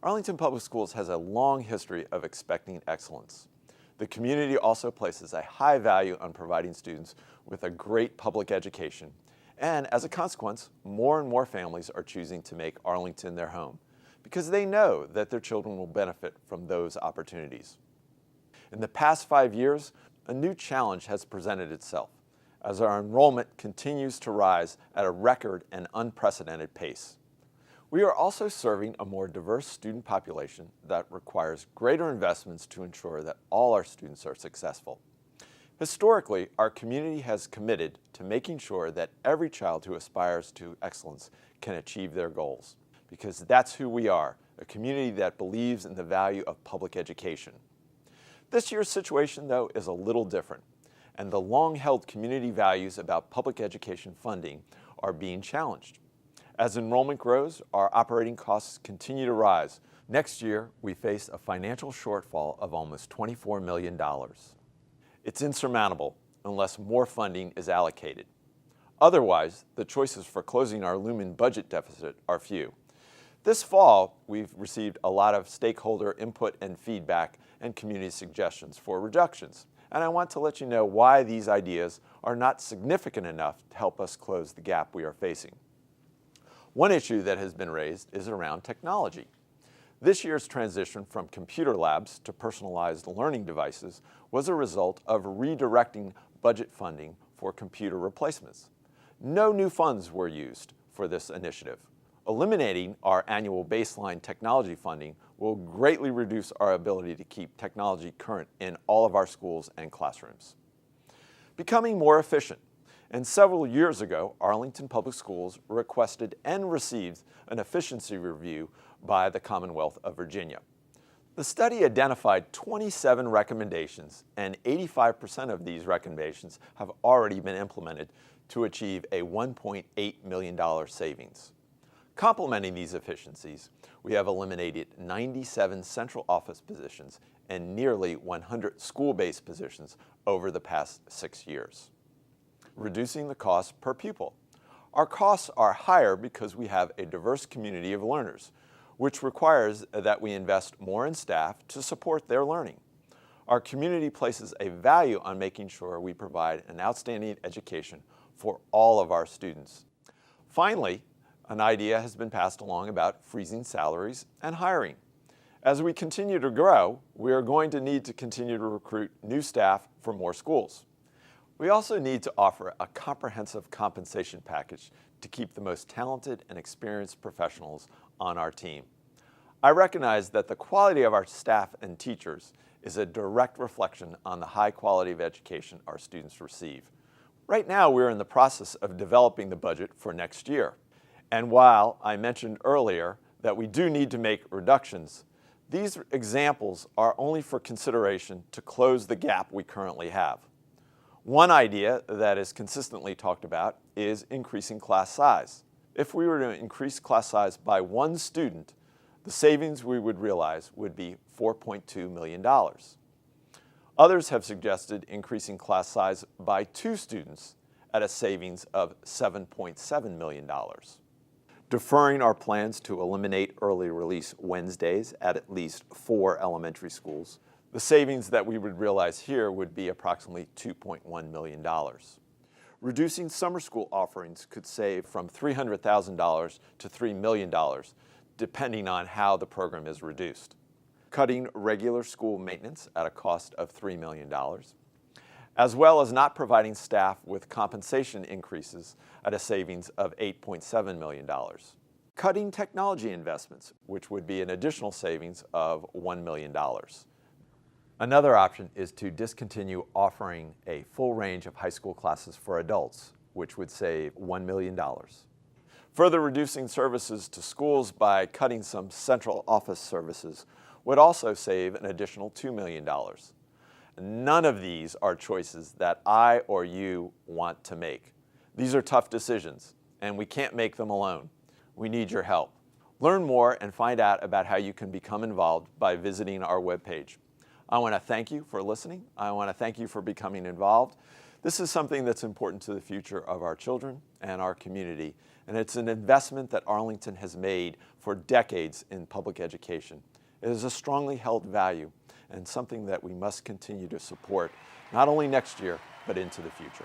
Arlington Public Schools has a long history of expecting excellence. The community also places a high value on providing students with a great public education, and as a consequence, more and more families are choosing to make Arlington their home because they know that their children will benefit from those opportunities. In the past 5 years, a new challenge has presented itself as our enrollment continues to rise at a record and unprecedented pace. We are also serving a more diverse student population that requires greater investments to ensure that all our students are successful. Historically, our community has committed to making sure that every child who aspires to excellence can achieve their goals, because that's who we are, a community that believes in the value of public education. This year's situation, though, is a little different, and the long-held community values about public education funding are being challenged. As enrollment grows, our operating costs continue to rise. Next year, we face a financial shortfall of almost $24 million. It's insurmountable unless more funding is allocated. Otherwise, the choices for closing our looming budget deficit are few. This fall, we've received a lot of stakeholder input and feedback and community suggestions for reductions. And I want to let you know why these ideas are not significant enough to help us close the gap we are facing. One issue that has been raised is around technology. This year's transition from computer labs to personalized learning devices was a result of redirecting budget funding for computer replacements. No new funds were used for this initiative. Eliminating our annual baseline technology funding will greatly reduce our ability to keep technology current in all of our schools and classrooms. Becoming more efficient. And several years ago, Arlington Public Schools requested and received an efficiency review by the Commonwealth of Virginia. The study identified 27 recommendations, and 85% of these recommendations have already been implemented to achieve a $1.8 million savings. Complementing these efficiencies, we have eliminated 97 central office positions and nearly 100 school-based positions over the past 6 years. Reducing the cost per pupil. Our costs are higher because we have a diverse community of learners, which requires that we invest more in staff to support their learning. Our community places a value on making sure we provide an outstanding education for all of our students. Finally, an idea has been passed along about freezing salaries and hiring. As we continue to grow, we are going to need to continue to recruit new staff for more schools. We also need to offer a comprehensive compensation package to keep the most talented and experienced professionals on our team. I recognize that the quality of our staff and teachers is a direct reflection on the high quality of education our students receive. Right now, we're in the process of developing the budget for next year. And while I mentioned earlier that we do need to make reductions, these examples are only for consideration to close the gap we currently have. One idea that is consistently talked about is increasing class size. If we were to increase class size by 1 student, the savings we would realize would be $4.2 million. Others have suggested increasing class size by 2 students at a savings of $7.7 million. Deferring our plans to eliminate early release Wednesdays at least 4 elementary schools, the savings that we would realize here would be approximately $2.1 million. Reducing summer school offerings could save from $300,000 to $3 million, depending on how the program is reduced. Cutting regular school maintenance at a cost of $3 million, as well as not providing staff with compensation increases at a savings of $8.7 million. Cutting technology investments, which would be an additional savings of $1 million. Another option is to discontinue offering a full range of high school classes for adults, which would save $1 million. Further reducing services to schools by cutting some central office services would also save an additional $2 million. None of these are choices that I or you want to make. These are tough decisions, and we can't make them alone. We need your help. Learn more and find out about how you can become involved by visiting our webpage. I want to thank you for listening. I want to thank you for becoming involved. This is something that's important to the future of our children and our community, and it's an investment that Arlington has made for decades in public education. It is a strongly held value and something that we must continue to support, not only next year, but into the future.